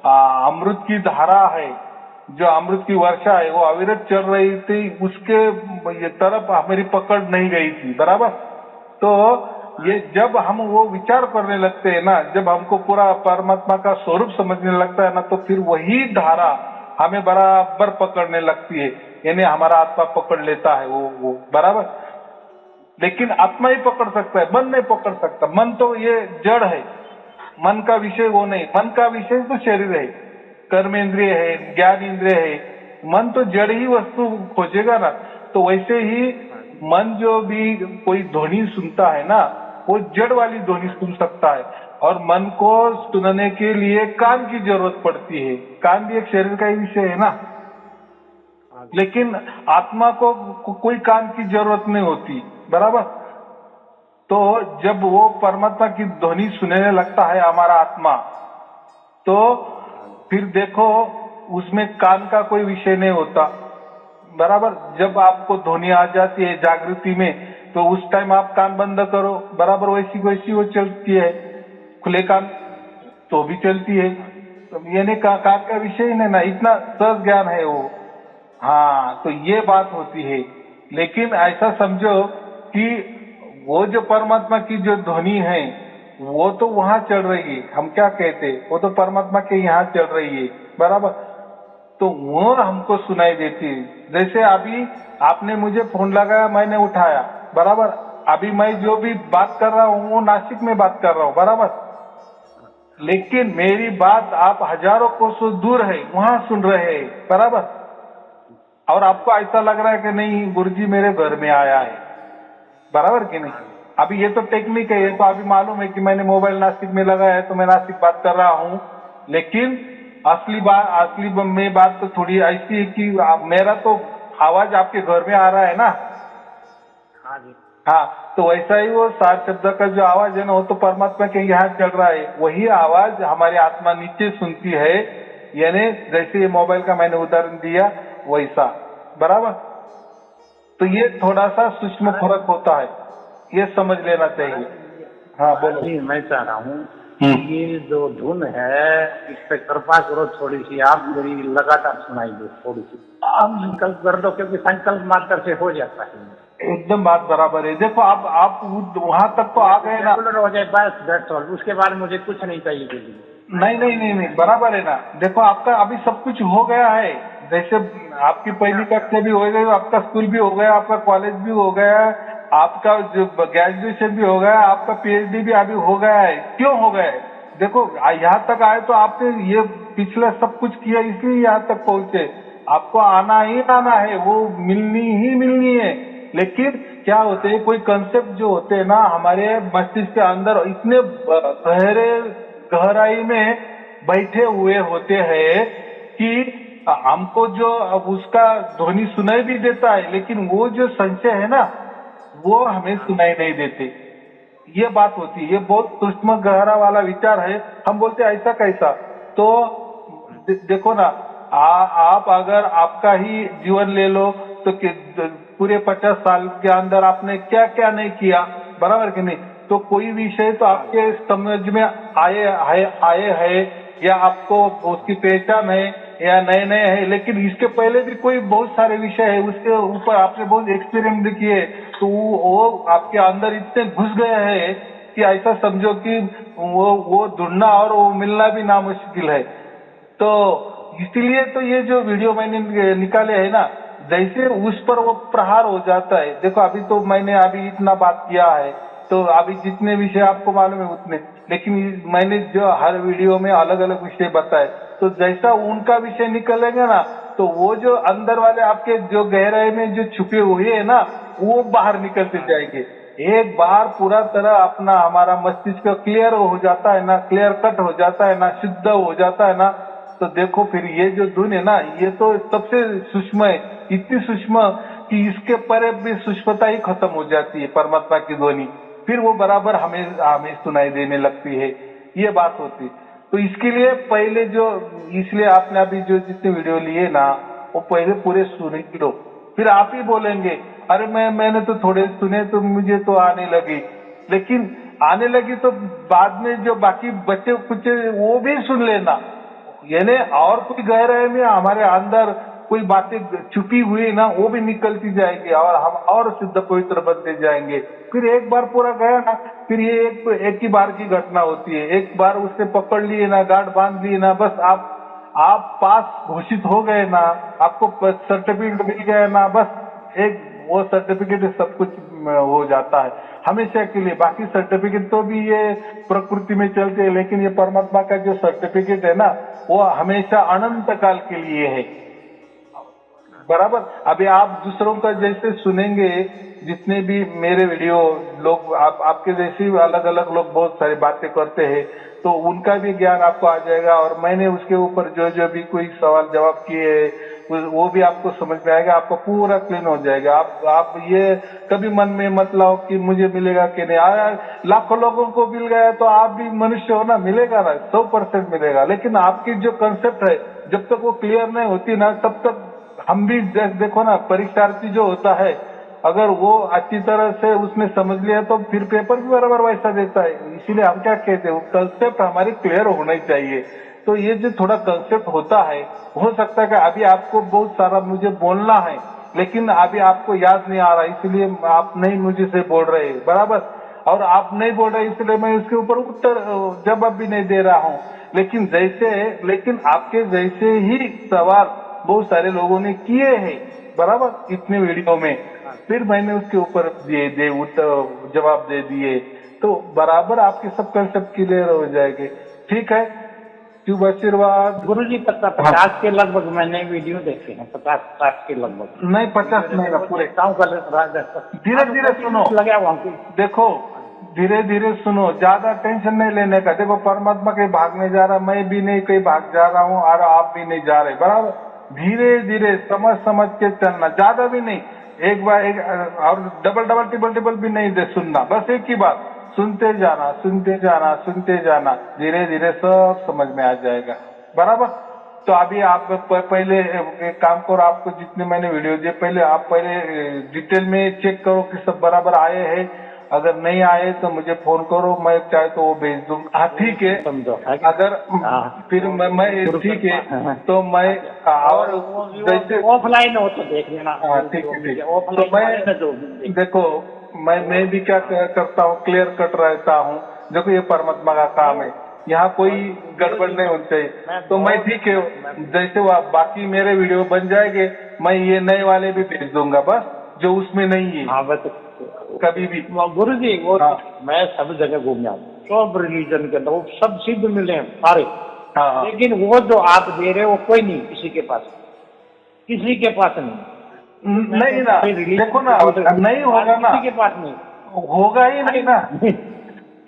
अमृत की धारा है, जो अमृत की वर्षा है, वो अविरत चल रही थी, उसके तरफ हमारी पकड़ नहीं गई थी, बराबर। तो ये जब हम वो विचार करने लगते हैं ना, जब हमको पूरा परमात्मा का स्वरूप समझने लगता है ना, तो फिर वही धारा हमें बराबर पकड़ने लगती है, यानी हमारा आत्मा पकड़ लेता है वो बराबर। लेकिन आत्मा ही पकड़ सकता है, मन नहीं पकड़ सकता। मन तो ये जड़ है, मन का विषय वो नहीं, मन का विषय तो शरीर है, कर्मेंद्रिय है, ज्ञान इंद्रिय है। मन तो जड़ ही वस्तु खोजेगा ना। तो वैसे ही मन जो भी कोई ध्वनि सुनता है ना, वो जड़ वाली ध्वनि सुन सकता है, और मन को सुनने के लिए कान की जरूरत पड़ती है। कान भी एक शरीर का ही विषय है ना। लेकिन आत्मा को कोई कान की जरूरत नहीं होती, बराबर। तो जब वो परमात्मा की ध्वनि सुनने लगता है हमारा आत्मा, तो फिर देखो उसमें कान का कोई विषय नहीं होता, बराबर। जब आपको ध्वनि आ जाती है जागृति में, तो उस टाइम आप कान बंद करो, बराबर, वैसी वैसी वो चलती है। खुले कान तो भी चलती है, तो यानी कान का विषय ही नहीं ना, इतना सहज ज्ञान है वो। हाँ, तो ये बात होती है। लेकिन ऐसा समझो कि वो जो परमात्मा की जो ध्वनि है वो तो वहां चल रही है, हम क्या कहते, वो तो परमात्मा के यहाँ चल रही है, बराबर। तो वो हमको सुनाई देती है। जैसे अभी आपने मुझे फोन लगाया, मैंने उठाया, बराबर। अभी मैं जो भी बात कर रहा हूँ वो नासिक में बात कर रहा हूँ, बराबर। लेकिन मेरी बात आप हजारों कोसों दूर है, वहां सुन रहे हैं, बराबर। और आपको ऐसा लग रहा है कि नहीं गुरुजी मेरे घर में आया है, बराबर कि नहीं। अभी ये तो टेक्निक है, ये तो अभी मालूम है कि मैंने मोबाइल नासिक में लगाया है तो मैं नासिक बात कर रहा हूँ। लेकिन असली में बात तो थोड़ी ऐसी है कि मेरा तो आवाज आपके घर में आ रहा है ना। हाँ जी। हाँ, तो वैसा ही वो 7 शब्द का जो आवाज है ना, वो तो परमात्मा के यहाँ चल रहा है। वही आवाज हमारी आत्मा नीचे सुनती है। यानी जैसे ये मोबाइल का मैंने उदाहरण दिया, वैसा, बराबर। तो ये थोड़ा सा सूक्ष्म फर्क होता है, ये समझ लेना चाहिए। हाँ बोलो। जी, मैं चाह रहा हूँ ये जो धुन है इस पे कृपा करो, थोड़ी सी आप मेरी लगातार सुनाई दो, थोड़ी सी आप संकल्प कर दो, क्योंकि संकल्प मात्र से हो जाता है। एकदम बात बराबर है। देखो आप वहां तक तो आ गए ना। रेगुलर हो जाए बस, दैट्स ऑल। उसके बाद मुझे कुछ नहीं चाहिए जिंदगी। नहीं, बराबर है ना। देखो आपका अभी सब कुछ हो गया है, जैसे आपकी पहली कक्षा भी हो गई, आपका स्कूल भी हो गया, आपका कॉलेज भी हो गया, आपका जो ग्रेजुएशन भी हो गया, आपका पीएचडी भी अभी हो गया है। क्यों हो गया है? देखो यहाँ तक आए तो आपने ये पिछला सब कुछ किया, इसलिए यहाँ तक पहुंचे। आपको आना ही आना है, वो मिलनी ही मिलनी है। लेकिन क्या होते हैं, कोई कंसेप्ट जो होते हैं ना हमारे मस्तिष्क के अंदर इतने गहराई में बैठे हुए होते हैं कि हमको जो अब उसका ध्वनि सुनाई भी देता है, लेकिन वो जो संशय है ना वो हमें सुनाई नहीं देते। ये बात होती है, ये बहुत सूक्ष्म गहरा वाला विचार है। हम बोलते हैं ऐसा कैसा, तो देखो ना, आप अगर आपका ही जीवन ले लो तो पूरे 50 साल के अंदर आपने क्या क्या नहीं किया, बराबर कि नहीं? तो कोई विषय तो आपके समझ में आए है या आपको उसकी पहचान है या नए नए है, लेकिन इसके पहले भी कोई बहुत सारे विषय है, उसके ऊपर आपने बहुत एक्सपेरिमेंट भी किए, तो वो आपके अंदर इतने घुस गए हैं कि ऐसा समझो कि वो ढूंढना और वो मिलना भी नामुश्किल है। तो इसीलिए तो ये जो वीडियो मैंने निकाले है ना, जैसे उस पर वो प्रहार हो जाता है। देखो अभी तो मैंने अभी इतना बात किया है, तो अभी जितने विषय आपको मालूम है उतने, लेकिन मैंने जो हर वीडियो में अलग अलग विषय बताए, तो जैसा उनका विषय निकलेगा ना, तो वो जो अंदर वाले आपके जो गहराई में जो छुपे हुए है ना, वो बाहर निकलते जाएंगे। एक बार पूरा तरह अपना हमारा मस्तिष्क क्लियर हो जाता है ना, क्लियर कट हो जाता है ना, शुद्ध हो जाता है ना, तो देखो फिर ये जो धुन है ना, ये तो सबसे सूक्ष्म है, इतनी सूक्ष्म कि इसके परे भी सूक्ष्मता ही खत्म हो जाती है परमात्मा की ध्वनि, फिर वो बराबर हमें सुनाई देने लगती है। ये बात होती। तो इसके लिए पहले जो, इसलिए आपने अभी जो जितने वीडियो लिए ना, वो पहले पूरे सुन लो, फिर आप ही बोलेंगे अरे मैंने तो थोड़े सुने तो मुझे तो आने लगी, लेकिन आने लगी तो बाद में जो बाकी बच्चे कुछ वो भी सुन लेना, यानी और कोई गहराई में हमारे अंदर कोई बातें छुपी हुई ना, वो भी निकलती जाएगी और हम और शुद्ध पवित्र बनते जाएंगे। फिर एक बार पूरा गया ना, फिर ये एक ही बार की घटना होती है। एक बार उसने पकड़ लिए ना, गार्ड बांध लिए ना, बस आप पास घोषित हो गए ना, आपको सर्टिफिकेट मिल गया ना, बस एक वो सर्टिफिकेट सब कुछ हो जाता है हमेशा के लिए। बाकी सर्टिफिकेट तो भी ये प्रकृति में चलते हैं, लेकिन ये परमात्मा का जो सर्टिफिकेट है ना, वो हमेशा अनंत काल के लिए है, बराबर। अभी आप दूसरों का जैसे सुनेंगे, जितने भी मेरे वीडियो लोग आपके जैसे अलग अलग लोग बहुत सारी बातें करते हैं, तो उनका भी ज्ञान आपको आ जाएगा। और मैंने उसके ऊपर जो भी कोई सवाल जवाब किए वो भी आपको समझ में आएगा, आपको पूरा क्लीन हो जाएगा। आप ये कभी मन में मत लाओ कि मुझे मिलेगा कि नहीं। लाखों लोगों को मिल गया तो आप भी मनुष्य हो ना, मिलेगा ना, 100% मिलेगा। लेकिन आपकी जो कंसेप्ट है जब तक वो क्लियर नहीं होती ना, तब तक हम भी देखो ना, परीक्षार्थी जो होता है अगर वो अच्छी तरह से उसने समझ लिया तो फिर पेपर भी बराबर वैसा देता है। इसीलिए हम क्या कहते हैं, वो कंसेप्ट हमारी क्लियर होना ही चाहिए। तो ये जो थोड़ा कंसेप्ट होता है, हो सकता है कि अभी आपको बहुत सारा मुझे बोलना है, लेकिन अभी आपको याद नहीं आ रहा, इसलिए आप नहीं मुझे से बोल रहे, बराबर। और आप नहीं बोल रहे इसलिए मैं उसके ऊपर उत्तर जवाब भी नहीं दे रहा हूँ। लेकिन आपके जैसे ही सवाल बहुत सारे लोगों ने किए हैं, बराबर, इतने वीडियो में, फिर मैंने उसके ऊपर जवाब दे दिए, तो बराबर आपके सब कंसेप्ट क्लियर हो जाएंगे। ठीक है, शुभ आशीर्वाद। गुरुजी 50 के लगभग मैंने वीडियो देखे हैं, 50 के लगभग। नहीं 50 नहीं, पूरे धीरे धीरे सुनो, लगा वहाँ की। देखो धीरे धीरे सुनो, ज्यादा टेंशन नहीं लेने का। देखो परमात्मा कहीं भागने जा रहा, मैं भी नहीं कहीं भाग जा रहा हूँ और आप भी नहीं जा रहे, बराबर। धीरे धीरे समझ के चलना, ज्यादा भी नहीं, एक बार एक और डबल टिबल भी नहीं दे सुनना, बस एक ही बात सुनते जाना, धीरे धीरे सब समझ में आ जाएगा, बराबर। तो अभी आप पहले एक काम करो, आपको जितने मैंने वीडियो दिए पहले आप डिटेल में चेक करो कि सब बराबर आए हैं। अगर नहीं आए तो मुझे फोन करो, मैं चाहे तो वो भेज दूंगा। हाँ ठीक है, समझो अगर फिर मैं ठीक है तो मैं और जैसे ऑफलाइन हो तो देख लेना। हाँ ठीक है ठीक। तो ऑफलाइन देखो मैं भी क्या करता हूँ, क्लियर कट रहता हूँ। देखो ये परमात्मा का काम है, यहाँ कोई गड़बड़ नहीं होनी चाहिए। तो मैं ठीक है, जैसे वो बाकी मेरे वीडियो बन जाएंगे, मैं ये नए वाले भी भेज दूंगा बस, जो उसमें नहीं है। हाँ बस कभी भी गुरु जी वो हाँ मैं सब जगह घूम आऊँ, सब रिलीजन के अंदर वो सब सिद्ध मिले हैं सारे। हाँ लेकिन वो जो आप दे रहे हो वो कोई नहीं, किसी के पास नहीं। नहीं ना, देखो ना नहीं होगा ना, किसी के पास नहीं होगा ही नहीं ना।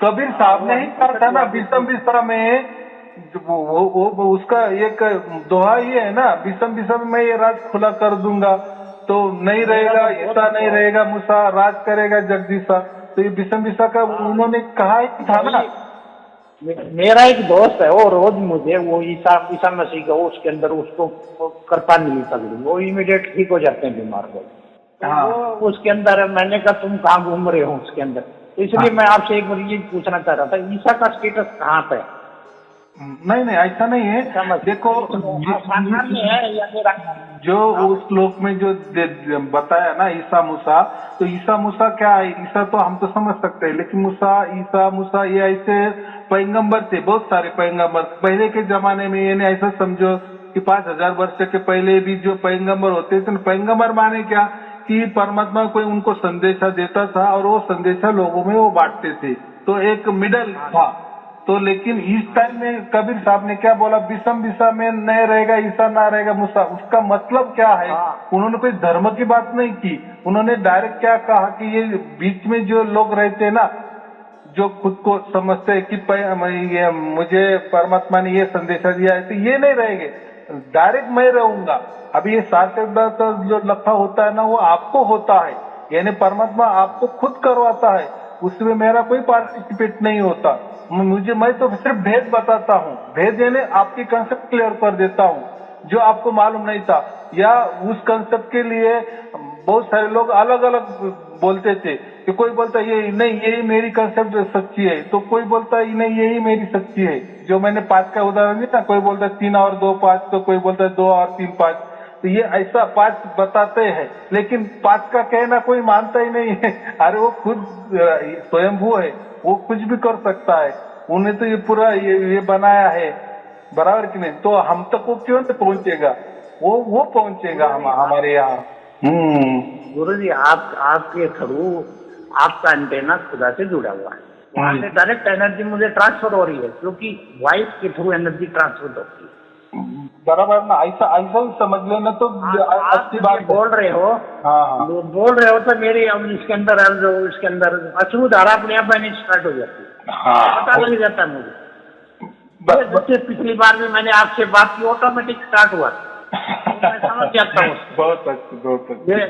कबीर साहब ने ही कहा था ना विषम विषम में, वो उसका एक दोहा ही है ना, विषम विषम में ये राज खुला कर दूंगा, तो नहीं रहेगा ईसा, नहीं रहेगा मूसा, राज करेगा जगदीशा। तो ये विषम विषम का उन्होंने कहा ही था ना। मेरा एक दोस्त है, वो रोज मुझे वो ईसा मसीह का उसके अंदर उसको कृपा मिली तगड़ी, वो इमीडिएट ठीक हो जाते हैं बीमार को। हाँ। वो उसके अंदर मैंने कहा तुम कहाँ घूम रहे हो उसके अंदर, तो इसलिए हाँ। मैं आपसे एक बार ये पूछना चाह रहा था ईसा का स्टेटस कहाँ पे? नहीं नहीं ऐसा नहीं है। देखो है या मेरा जो उस श्लोक में जो बताया ना ईसा मूसा, तो ईसा मूसा क्या है? ईसा तो हम तो समझ सकते हैं, लेकिन मूसा ईसा मूसा ये ऐसे पैगंबर थे, बहुत सारे पैगंबर पहले के जमाने में। ये ऐसा समझो कि 5000 वर्ष के पहले भी जो पैगंबर होते थे, पैगंबर माने क्या कि परमात्मा कोई उनको संदेशा देता था और वो संदेशा लोगों में वो बांटते थे, तो एक मिडल था। तो लेकिन इस टाइम में कबीर साहब ने क्या बोला, विषम विषम में नहीं रहेगा ईसा, ना रहेगा मूसा। उसका मतलब क्या है? उन्होंने कोई धर्म की बात नहीं की, उन्होंने डायरेक्ट क्या कहा कि ये बीच में जो लोग रहते हैं ना, जो खुद को समझते हैं कि ये मुझे परमात्मा ने ये संदेशा दिया है, तो ये नहीं रहेंगे, डायरेक्ट मैं रहूंगा। अभी ये सार्थक जो लफा होता है ना, वो आपको होता है, यानी परमात्मा आपको खुद करवाता है, उसमें मेरा कोई पार्टिसिपेट नहीं होता। मैं तो सिर्फ भेद बताता हूँ, भेद यानी आपकी कंसेप्ट क्लियर कर देता हूँ जो आपको मालूम नहीं था, या उस कंसेप्ट के लिए बहुत सारे लोग अलग अलग बोलते थे कि कोई बोलता ये नहीं यही मेरी कंसेप्ट सच्ची है, तो कोई बोलता है नहीं यही मेरी सच्ची है। जो मैंने 5 का उदाहरण दिया ना, कोई बोलता है 3 और 2 5, तो कोई बोलता है 2 और 3 5, तो ये ऐसा 5 बताते हैं, लेकिन 5 का कहना कोई मानता ही नहीं है। अरे वो खुद स्वयंभू है, वो कुछ भी कर सकता है, उन्हें तो ये पूरा ये बनाया है, बराबर कि नहीं? तो हम तक वो क्यों नहीं पहुंचेगा? वो पहुंचेगा हमारे यहाँ। गुरु जी आपके थ्रू आपका एंटेना खुदा से जुड़ा हुआ है, वहाँ से डायरेक्ट एनर्जी मुझे ट्रांसफर हो रही है, क्योंकि वॉइस के थ्रू एनर्जी ट्रांसफर होती है। बराबर ना, ऐसा ऐसा ही समझ लेना तो अच्छी बात बोल रहे हो। हाँ बोल रहे हो तो मेरी अब इसके अंदर जो इसके अंदर अश्रु धारा अपने आप बहनी स्टार्ट हो जाती है। हाँ पता लग जाता है मुझे। जैसे पिछली बार भी मैंने आपसे बात की, ऑटोमेटिक स्टार्ट हुआ, मैं समझ जाता हूँ। बहुत अच्छी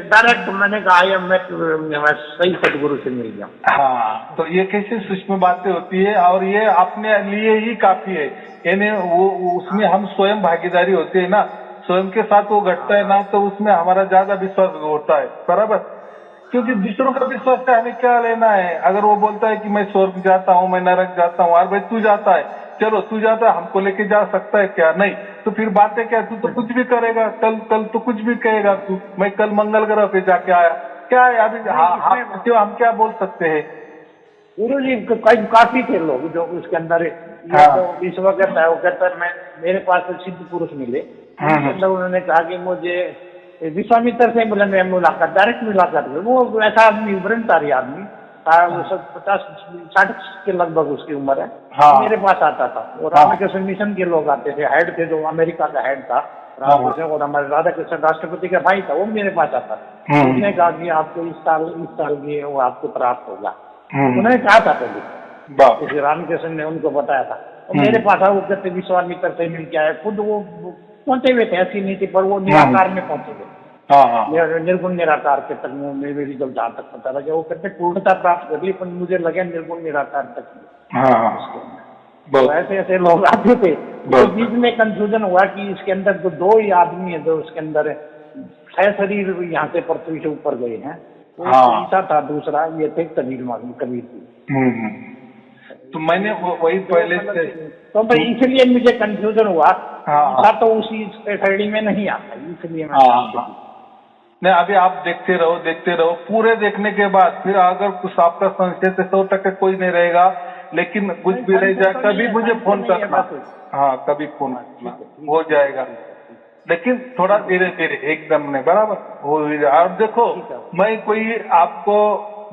डायरेक्ट मैंने कहा मैं सही सदगुरु से मिल गया। हाँ, तो ये कैसे सूक्ष्म बातें होती है, और ये अपने लिए ही काफी है, यानी वो उसमें हम स्वयं भागीदारी होती है ना, स्वयं के साथ वो घटता है ना, तो उसमें हमारा ज्यादा विश्वास होता है, बराबर। क्योंकि दूसरों का विश्वास से हमें क्या लेना है? अगर वो बोलता है कि मैं स्वर्ग जाता हूँ, मैं नरक जाता हूँ, अरे भाई तू जाता है, चलो तू जाता है, हमको लेके जा सकता है क्या? नहीं, तो फिर बातें क्या? तू तो कुछ भी करेगा, कल तो कुछ भी कहेगा तू, मैं कल मंगल ग्रह पे जाके आया, क्या है अभी? हम क्या बोल सकते हैं? गुरु जी काफी थे लोग जो उसके अंदर विश्व कहता है, वो कहता है मेरे पास तो सिद्ध पुरुष मिले, उन्होंने कहा कि मुझे विश्वामित्र से मैं मुलाकात, डायरेक्ट मुलाकात हुई। वो ऐसा आदमी व्रतधारी आदमी, 50-60 के लगभग उसकी उम्र है। हाँ। मेरे पास आता था, और राधाकृष्ण मिशन के लोग आते थे, हेड थे, जो अमेरिका का हेड था राधाकृष्ण, और हमारे राधाकृष्ण राष्ट्रपति का भाई था, वो मेरे पास आता था। उसने कहा कि आपको इस साल की वो आपको प्राप्त होगा, उन्होंने कहा था पहले, रामकृष्ण ने उनको बताया था। और मेरे पास वो कहते विश्वामित्र से मिल के आए, खुद वो पहुंचे हुए थे, ऐसी नहीं थी, पर वो निराकार में पहुंचे हुए, निर्गुण निराकार के तक मेरी जब जहाँ तक पता लगा, वो कहते पूर्णता प्राप्त कर ली, पर मुझे लगे निर्गुण निराकार तक। बहुत। तो ऐसे ऐसे लोग आते थे। तो बीच में कंफ्यूजन हुआ कि इसके अंदर तो 2 ही आदमी है जो उसके अंदर 6 शरीर यहाँ से पृथ्वी से ऊपर गए हैं। तो हाँ। ईसा था दूसरा, ये थे कबीर मालूम कबीर जी। तो मैंने वही पहले से तो भाई इसलिए मुझे कंफ्यूजन हुआ। हाँ। ईसा तो उसी श्रेणी में नहीं आता, इसलिए मैं हाँ। नहीं, अभी आप देखते रहो, पूरे देखने के बाद फिर अगर कुछ आपका संशय तो 100% कोई नहीं रहेगा, लेकिन कुछ भी रह जाए कभी मुझे फोन करना। हाँ, कभी फोन करना, हो जाएगा। लेकिन थोड़ा धीरे धीरे, एकदम नहीं, बराबर हो जाए। और देखो, मैं कोई आपको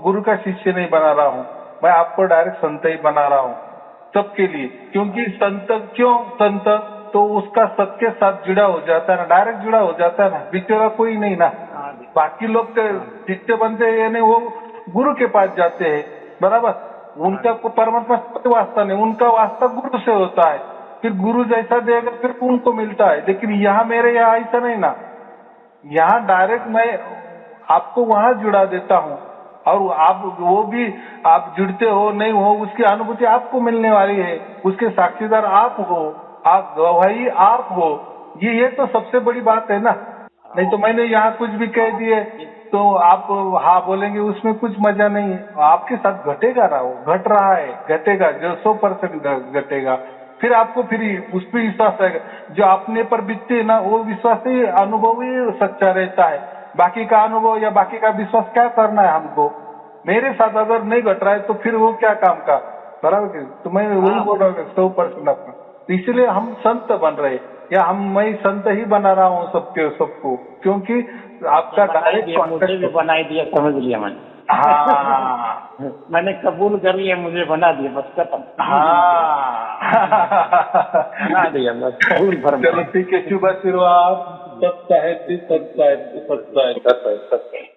गुरु का शिष्य नहीं बना रहा हूँ, मैं आपको डायरेक्ट संत ही बना रहा हूँ सबके लिए। क्योंकि संत, क्यों संत, तो उसका सबके साथ जुड़ा हो जाता है ना, डायरेक्ट जुड़ा हो जाता है ना, बिचौरा कोई नहीं ना। बाकी लोग तो शिष्य बनते हैं यानी वो गुरु के पास जाते हैं, बराबर। उनका को परमात्मा से वास्ता नहीं, उनका वास्ता गुरु से होता है। फिर गुरु जैसा देगा फिर उनको मिलता है। लेकिन यहाँ मेरे यहाँ ऐसा नहीं ना, यहाँ डायरेक्ट मैं आपको वहां जुड़ा देता हूँ, और आप वो भी आप जुड़ते हो नहीं हो उसकी अनुभूति आपको मिलने वाली है, उसके साक्षीदार आप हो, आप गवाही आप हो। ये तो सबसे बड़ी बात है ना। नहीं तो मैंने यहाँ कुछ भी कह दिए तो आप हाँ बोलेंगे, उसमें कुछ मजा नहीं है। आपके साथ घटेगा ना, वो घट रहा है, घटेगा, जो 100% घटेगा। फिर आपको फिर उस पर विश्वास आएगा। जो अपने पर बीतते है ना, वो विश्वास ही, अनुभव ही सच्चा रहता है। बाकी का अनुभव या बाकी का विश्वास क्या करना है हमको। मेरे साथ अगर नहीं घट रहा है तो फिर वो क्या काम का, बराबर। तो मैं वही बोल रहा हूँ 100% अपना। तो इसलिए हम संत बन रहे, या मैं संत ही बना रहा हूँ सबको, क्योंकि आपका डायरेक्ट मुझे भी बनाई दिया, समझ लिया मैंने। हाँ मैंने कबूल कर लिया, मुझे बना दिया, बस खत्म। हाँ बना दिया बस, कबूल फरमा। चलो ठीक है, शुभ आशीर्वाद। सत्य है, सत्य है, सत्य है, सत्य है।